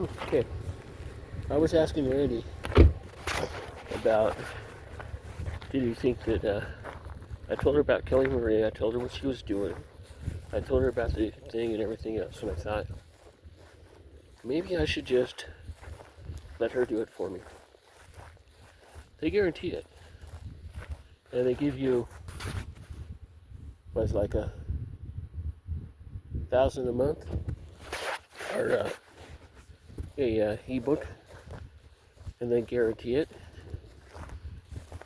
Okay, I was asking Randy about, did he think that, I told her about Kelly Marie, I told her what she was doing, I told her about the thing and everything else, and I thought, maybe I should just let her do it for me. They guarantee it. And they give you, what's like $1,000 a month, or a ebook, and they guarantee it.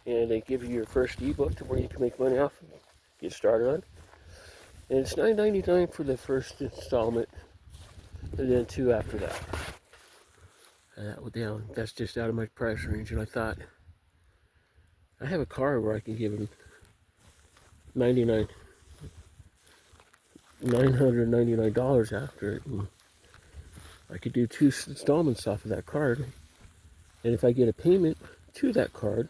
And they give you your first ebook to where you can make money off and get started on. And it's $9.99 for the first installment, and then $2 after that. And that went down. That's just out of my price range. And I thought, I have a card where I can give them $999 after it. And I could do 2 installments off of that card. And if I get a payment to that card,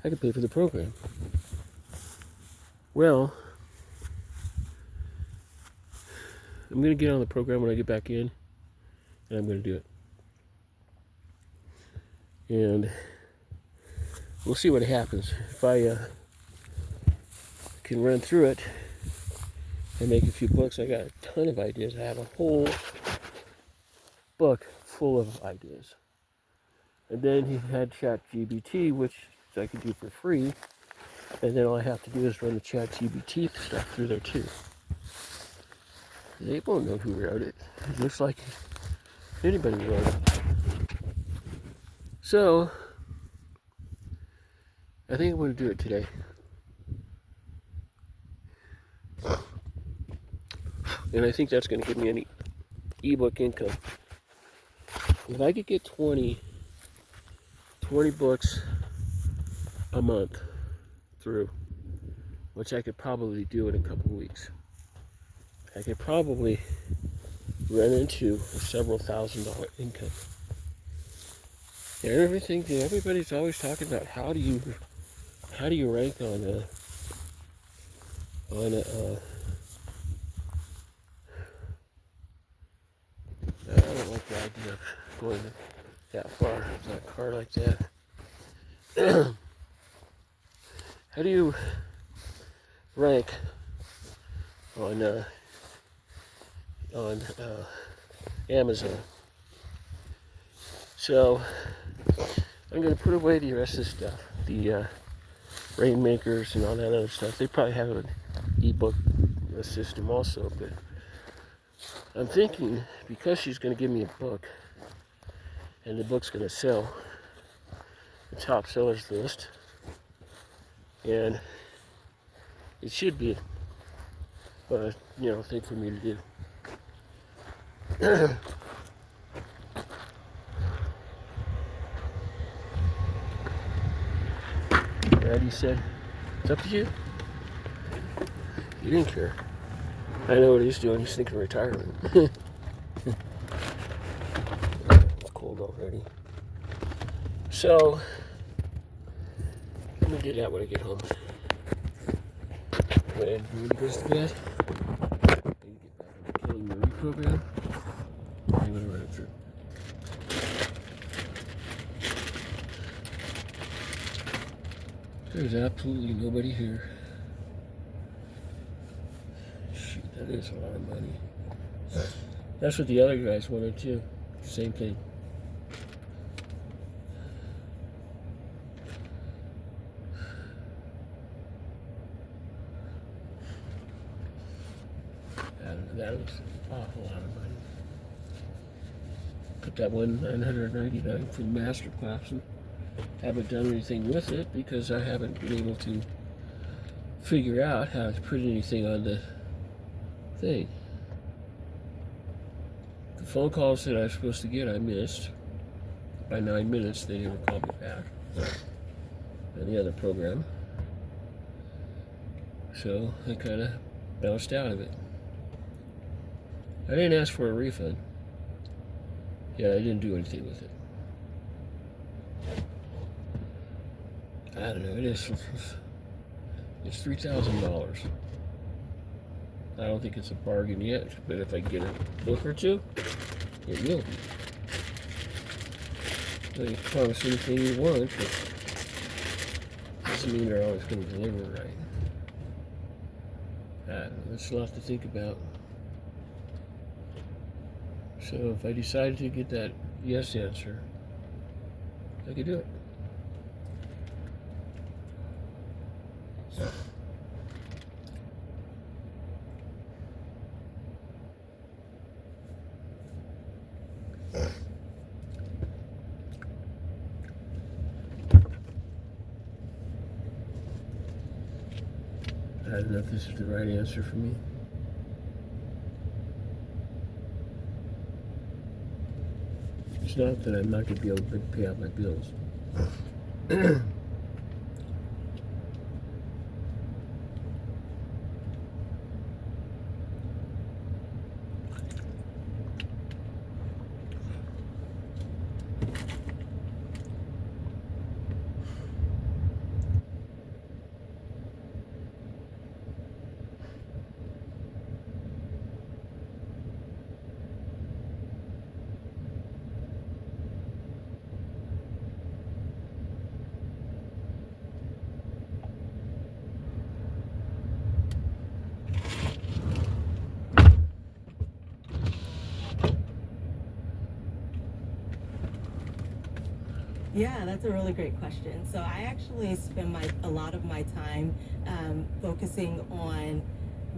I can pay for the program. Well, I'm going to get on the program when I get back in, and I'm going to do it. And we'll see what happens. If I can run through it and make a few books, I got a ton of ideas. I have a whole book full of ideas. And then he had ChatGPT, which I could do for free. And then all I have to do is run the ChatGPT stuff through there too. They won't know who wrote it. It looks like anybody wrote it. So, I think I'm going to do it today. And I think that's going to give me an ebook income. If I could get 20 books a month through, which I could probably do in a couple of weeks, I could probably run into a several $1,000 income. And everybody's always talking about how do you rank on a I don't like the idea of going that far with that car like that. How do you rank on Amazon? So I'm going to put away the rest of the stuff, the Rainmakers and all that other stuff. They probably have an ebook system also, but I'm thinking, because she's going to give me a book, and the book's going to sell the top sellers list, and it should be a thing for me to do. Randy said, "It's up to you." He didn't care. I know what he's doing. He's thinking retirement. It's cold already. So, I'm going to do that when I get home. When Rudy goes to bed, I can get back on the Killing Rudy program. I'm going to run it through. There's absolutely nobody here. Shoot, that is a lot of money. That's what the other guys wanted too. Same thing. That was an awful lot of money. Put that one $999 for the master class, and haven't done anything with it because I haven't been able to figure out how to put anything on the thing. The phone calls that I was supposed to get, I missed. By 9 minutes, they never called me back. And the other program. So I kind of bounced out of it. I didn't ask for a refund. Yeah, I didn't do anything with it. I don't know, it's $3,000. I don't think it's a bargain yet, but if I get a book or two, it will be. They promise anything you want, but doesn't mean they're always going to deliver right. That's a lot to think about. So if I decided to get that yes answer, I could do it. I don't know if this is the right answer for me. It's not that I'm not going to be able to pay out my bills. Yeah, that's a really great question. So I actually spend a lot of my time focusing on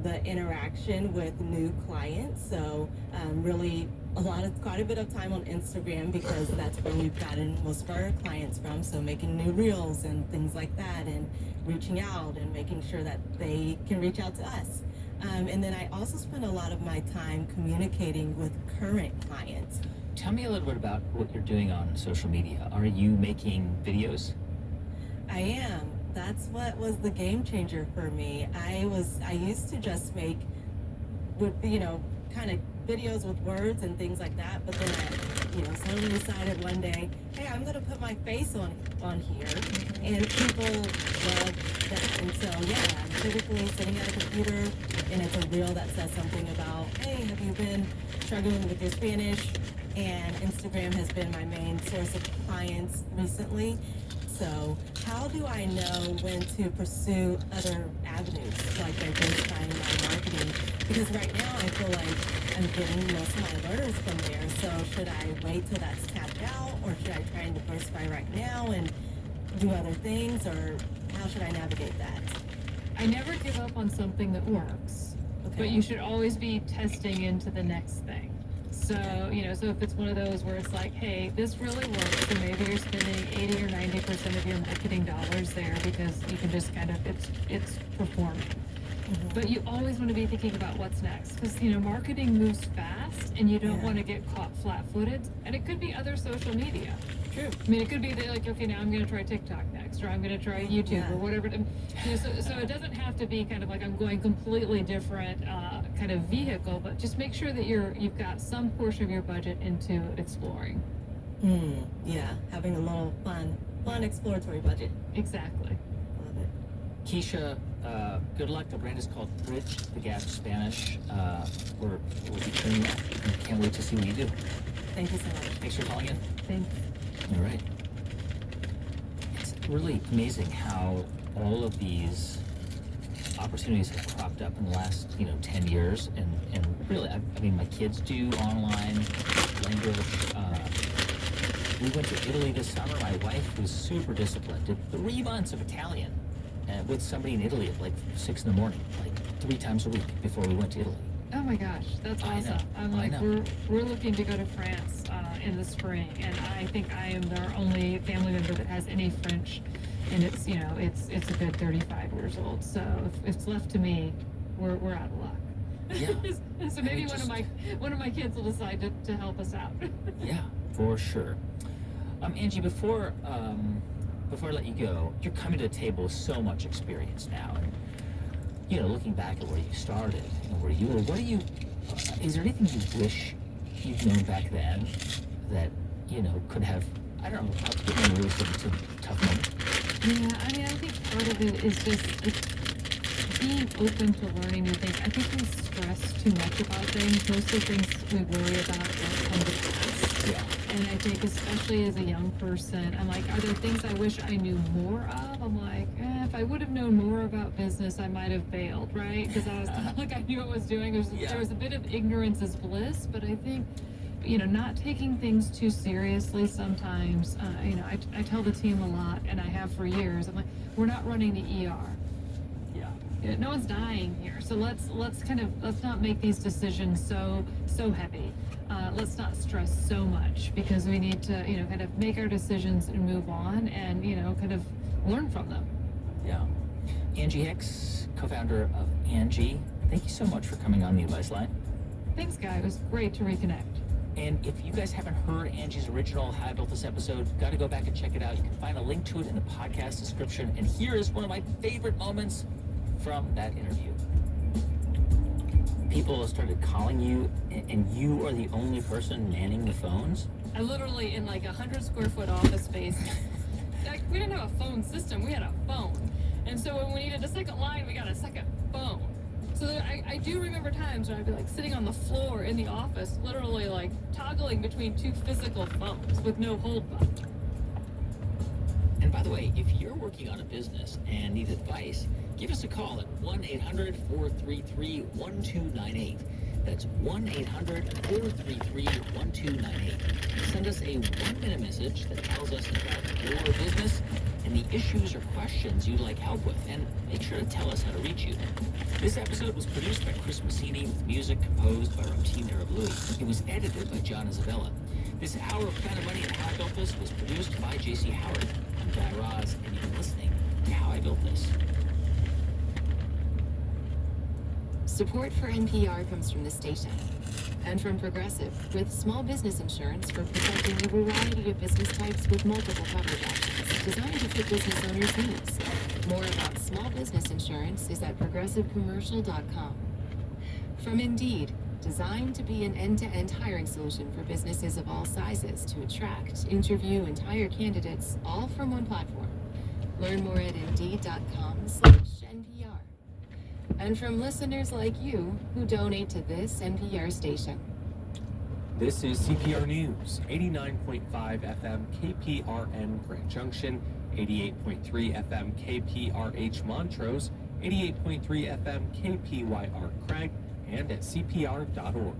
the interaction with new clients. So really quite a bit of time on Instagram because that's where we've gotten most of our clients from. So making new reels and things like that, and reaching out and making sure that they can reach out to us. And then I also spend a lot of my time communicating with current clients. Tell me a little bit about what you're doing on social media. Are you making videos? I am. That's what was the game changer for me. I used to just make, kind of videos with words and things like that, but then I, suddenly decided one day, hey, I'm going to put my face on here, and people love that. And so, yeah, I'm typically sitting at a computer, and it's a reel that says something about, hey, have you been struggling with your Spanish? And Instagram has been my main source of clients recently. So how do I know when to pursue other avenues, like diversifying my marketing? Because right now I feel like I'm getting most of my learners from there. So should I wait till that's tapped out, or should I try and diversify right now and do other things, or how should I navigate that? I never give up on something that works, but you should always be testing into the next thing. So, so if it's one of those where it's like, hey, this really works, so maybe you're spending 80 or 90% of your marketing dollars there because you can just it's performing. Mm-hmm. But you always want to be thinking about what's next, because, marketing moves fast and you don't want to get caught flat-footed, and it could be other social media. True. I mean, it could be that, like, okay, now I'm going to try TikTok next, or I'm going to try YouTube, or whatever. So it doesn't have to be kind of like I'm going completely different kind of vehicle, but just make sure that you've got some portion of your budget into exploring. Yeah, having a little fun exploratory budget. Exactly. Love it. Keisha, good luck. The brand is called Bridge the Gap Spanish. We'll be tuning that. Can't wait to see what you do. Thank you so much. Thanks for calling in. Thanks. All right. It's really amazing how all of these opportunities have cropped up in the last 10 years, and really, I mean, my kids do online language. We went to Italy this summer. My wife was super disciplined, did 3 months of Italian with somebody in Italy at like 6 in the morning, like 3 times a week before we went to Italy. Oh my gosh, that's awesome. I'm like, we're looking to go to France in the spring, and I think I am the only family member that has any French, and it's it's a good 35 years old. So if it's left to me, we're out of luck. Yeah. So maybe one of my kids will decide to help us out. Yeah, for sure. Angie, before I let you go, you're coming to the table with so much experience now, and looking back at where you started and where you were, is there anything you wish you'd known back then that could have, I don't know, given you some tough moments? Yeah, I mean, I think part of it is just being open to learning new things. I think we stress too much about things. Most of the things we worry about come to pass. Yeah. And I think especially as a young person, I'm like, are there things I wish I knew more of? I'm like, if I would have known more about business, I might have bailed, right? Because I was like, I knew what I was doing. There was a bit of ignorance is bliss, but I think, not taking things too seriously sometimes. I tell the team a lot, and I have for years. I'm like, we're not running the ER. No one's dying here, so let's not make these decisions so heavy. Let's not stress so much, because we need to kind of make our decisions and move on, and kind of learn from them. Yeah. Angie Hicks, co-founder of Angie, thank you so much for coming on the Advice Line. Thanks, Guy. It was great to reconnect. And if you guys haven't heard Angie's original How I Built This episode, you've got to go back and check it out. You can find a link to it in the podcast description. And here is one of my favorite moments from that interview. People started calling you, and you are the only person manning the phones? I literally, in like 100 square foot office space, we didn't have a phone system, we had a phone. And so when we needed a second line, we got a second phone. So I do remember times when I'd be like sitting on the floor in the office, literally like toggling between two physical phones with no hold button. And by the way, if you're working on a business and need advice, give us a call at 1-800-433-1298. That's 1-800-433-1298. Send us a 1-minute message that tells us about your business and the issues or questions you'd like help with, and make sure to tell us how to reach you. This episode was produced by Chris Massini with music composed by Ramtin Arab Louie. It was edited by John Isabella. This hour of Planet Money and How I Built This was produced by JC Howard. I'm Guy Raz, and you've been listening to How I Built This. Support for NPR comes from the station and from Progressive, with small business insurance for protecting a variety of business types with multiple coverage options designed to fit business owners' needs. More about small business insurance is at progressivecommercial.com. From Indeed, designed to be an end-to-end hiring solution for businesses of all sizes to attract, interview, and hire candidates, all from one platform. Learn more at Indeed.com/NPR. And from listeners like you who donate to this NPR station. This is CPR News, 89.5 FM KPRN Grand Junction, 88.3 FM KPRH Montrose, 88.3 FM KPYR Craig, and at CPR.org.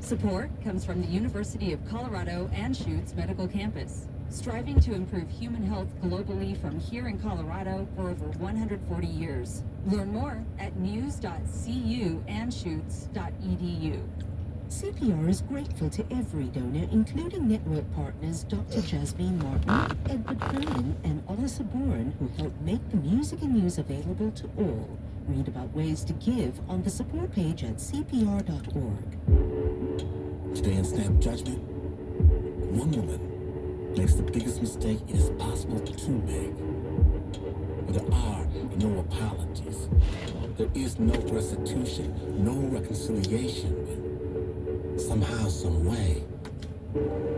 Support comes from the University of Colorado Anschutz Medical Campus, striving to improve human health globally from here in Colorado for over 140 years. Learn more at news.cuanschutz.edu. CPR is grateful to every donor, including network partners Dr. Jasmine Martin, Edward Herman, and Alyssa Bourne, who help make the music and news available to all. Read about ways to give on the support page at cpr.org. Today in Snap Judgment, one woman makes the biggest mistake it is possible to make. But there are no apologies. There is no restitution, no reconciliation. But somehow, some way,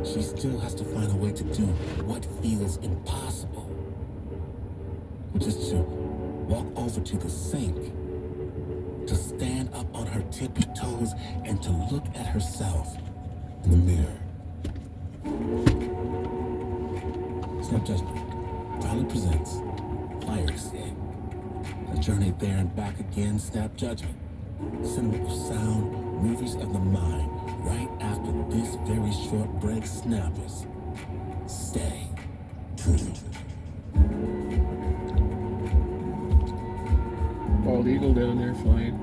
she still has to find a way to do what feels impossible. Which is to walk over to the sink, to stand up on her tippy toes, and to look at herself in the mirror. Snap Judgment proudly presents Fire Exit. A journey there and back again. Snap Judgment, cinema of sound, movies of the mind. Right after this very short break, snappers, stay tuned. Bald eagle down there flying.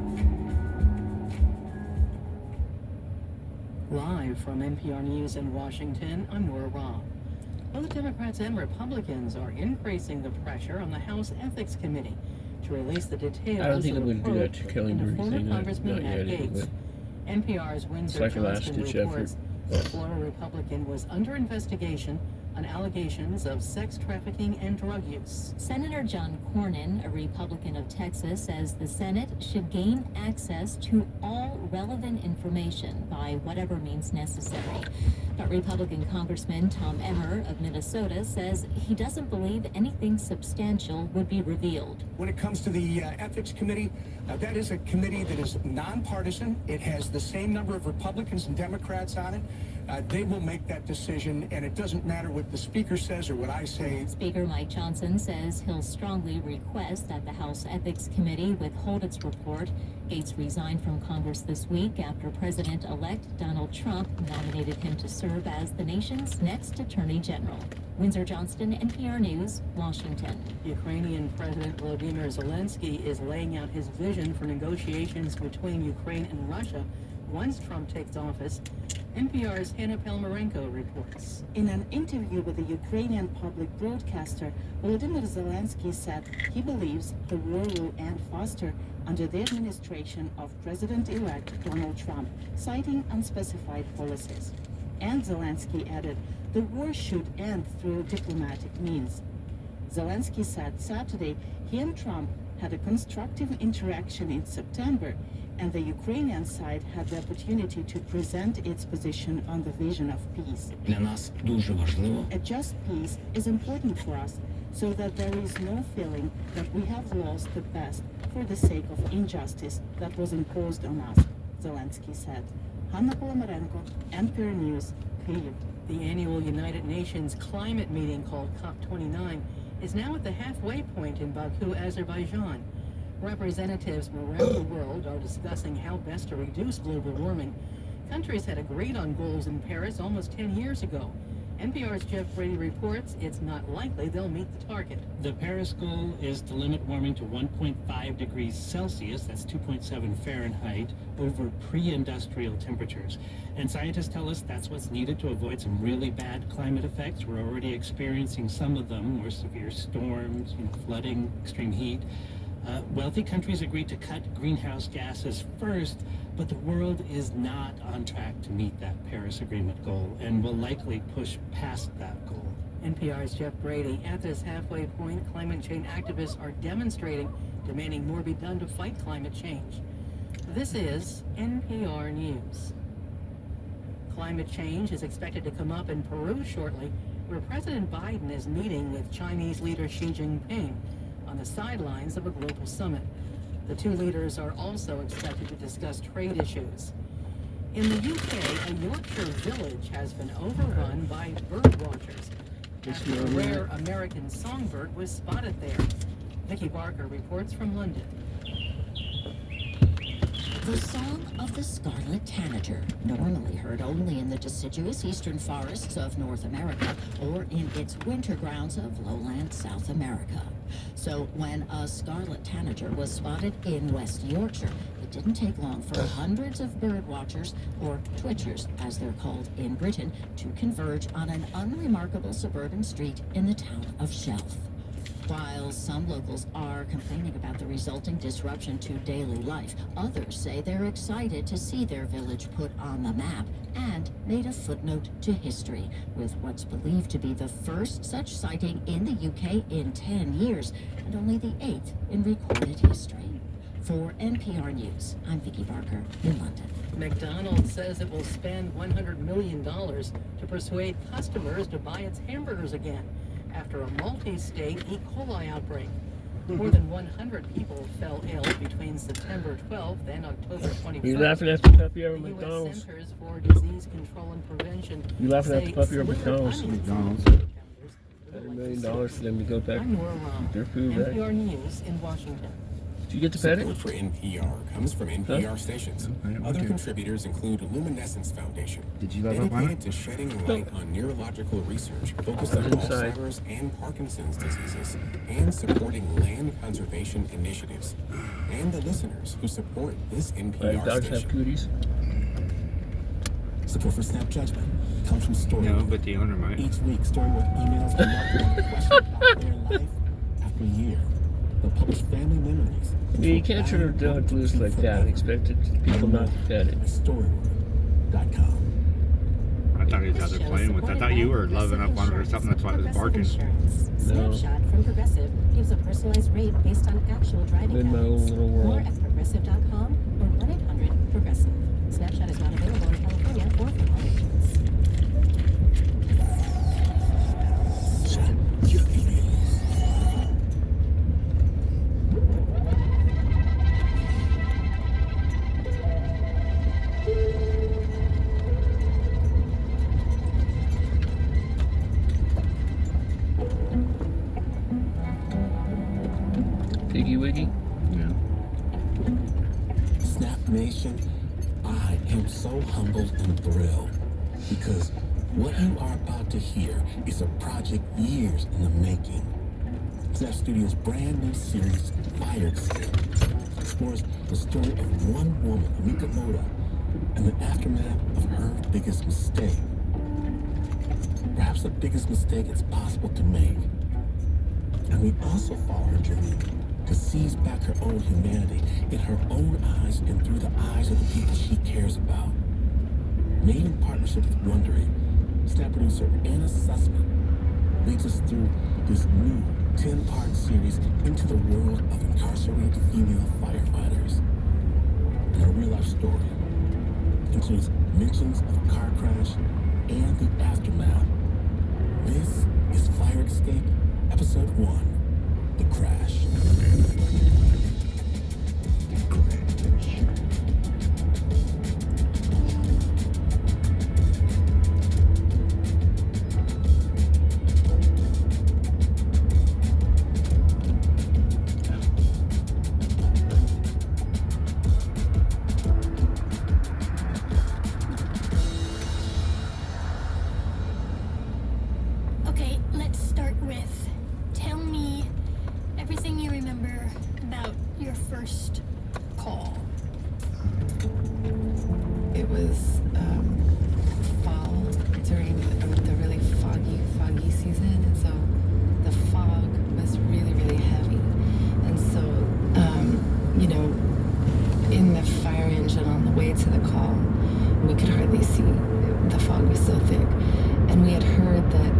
Live from NPR News in Washington, I'm Nora Robb. Both Democrats and Republicans are increasing the pressure on the House Ethics Committee to release the details I don't think of I'm the going to do that probe to Kelly into Murray former thing. Congressman Not Matt yet, Gaetz. anyway. NPR's Windsor It's like a Johnston last-ditch reports the Florida Republican was under investigation on allegations of sex trafficking and drug use. Senator John Cornyn, a Republican of Texas, says the Senate should gain access to all relevant information by whatever means necessary. But Republican Congressman Tom Emmer of Minnesota says he doesn't believe anything substantial would be revealed. When it comes to the Ethics Committee, that is a committee that is nonpartisan. It has the same number of Republicans and Democrats on it. They will make that decision, and it doesn't matter what the Speaker says or what I say. Speaker Mike Johnson says he'll strongly request that the House Ethics Committee withhold its report. Gates resigned from Congress this week after President-elect Donald Trump nominated him to serve as the nation's next Attorney General. Windsor Johnston, NPR News, Washington. Ukrainian President Volodymyr Zelensky is laying out his vision for negotiations between Ukraine and Russia once Trump takes office. NPR's Hannah Pelmarenko reports. In an interview with the Ukrainian public broadcaster, Volodymyr Zelensky said he believes the war will end faster under the administration of President-elect Donald Trump, citing unspecified policies. And Zelensky added, the war should end through diplomatic means. Zelensky said Saturday he and Trump had a constructive interaction in September, and the Ukrainian side had the opportunity to present its position on the vision of peace. A just peace is important for us, so that there is no feeling that we have lost the best for the sake of injustice that was imposed on us, Zelensky said. Hannah Pelmarenko, NPR News, Kyiv. The annual United Nations climate meeting called COP29 is now at the halfway point in Baku, Azerbaijan. Representatives from around the world are discussing how best to reduce global warming. Countries had agreed on goals in Paris almost 10 years ago. NPR's Jeff Brady reports it's not likely they'll meet the target. The Paris goal is to limit warming to 1.5 degrees Celsius, that's 2.7 Fahrenheit, over pre-industrial temperatures. And scientists tell us that's what's needed to avoid some really bad climate effects. We're already experiencing some of them, more severe storms, flooding, extreme heat. Wealthy countries agreed to cut greenhouse gases first, but the world is not on track to meet that Paris Agreement goal and will likely push past that goal. NPR's Jeff Brady. At this halfway point, climate change activists are demonstrating, demanding more be done to fight climate change. This is NPR News. Climate change is expected to come up in Peru shortly, where President Biden is meeting with Chinese leader Xi Jinping on the sidelines of a global summit. The two leaders are also expected to discuss trade issues. In the UK, a Yorkshire village has been overrun by bird watchers after a rare American songbird was spotted there. Vicki Barker reports from London. The song of the scarlet tanager, normally heard only in the deciduous eastern forests of North America or in its winter grounds of lowland South America. So when a scarlet tanager was spotted in West Yorkshire, it didn't take long for hundreds of bird watchers, or twitchers as they're called in Britain, to converge on an unremarkable suburban street in the town of Shelf. While some locals are complaining about the resulting disruption to daily life, others say they're excited to see their village put on the map and made a footnote to history, with what's believed to be the first such sighting in the UK in 10 years, and only the 8th in recorded history. For NPR News, I'm Vicki Barker in London. McDonald's says it will spend $100 million to persuade customers to buy its hamburgers again after a multi-state E. coli outbreak. More than 100 people fell ill between September 12th and October 21st. You laughing at the puppy over the McDonald's? U.S. Centers for Disease Control and Prevention. You laughing at the puppy over McDonald's? $100 million for them to go back I'm Nora with their food back. NPR News in Washington. Did you get to pet it? Support for NPR comes from NPR stations. Other contributors include Luminescence Foundation, Did you love dedicated to shedding light on neurological research focused on Alzheimer's and Parkinson's diseases, and supporting land conservation initiatives, and the listeners who support this NPR Dogs station. have cooties. Support for Snap Judgment comes from Story. No, but the owner might. Each week, Storyworth emails from loved ones questions about their life after a year. They'll publish family memories. Yeah, you can't turn a dog loose like that and expect people not to pet it. Storyworth.com. I thought he was out there playing with. I thought you were loving up on it or something. That's why it was barking. No. Snapshot from Progressive gives a personalized rate based on actual driving I'm in my own habits. little More world. at progressive.com or 1-800-PROGRESSIVE. Snapchat is not available in California or from all agents. Piggy Wiggy? Yeah. Snap Nation, I am so humbled and thrilled because what you are about to hear is a project years in the making. Snap Studios' brand new series, Fire Escape, explores the story of one woman, Mika Moda, and the aftermath of her biggest mistake. Perhaps the biggest mistake it's possible to make. And we also follow her journey to seize back her own humanity in her own eyes and through the eyes of the people she cares about. Made in partnership with Wondery, Snap producer Anna Sussman leads us through this new 10-part series into the world of incarcerated female firefighters. And her real-life story includes mentions of a car crash and the aftermath. This is Fire Escape, Episode 1, The Crash. Okay, let's start with, tell me everything you remember about your first call. It was fall during the really foggy season, and so the fog was really, really heavy. And so, in the fire engine on the way to the call, we could hardly see. The fog was so thick. And we had heard that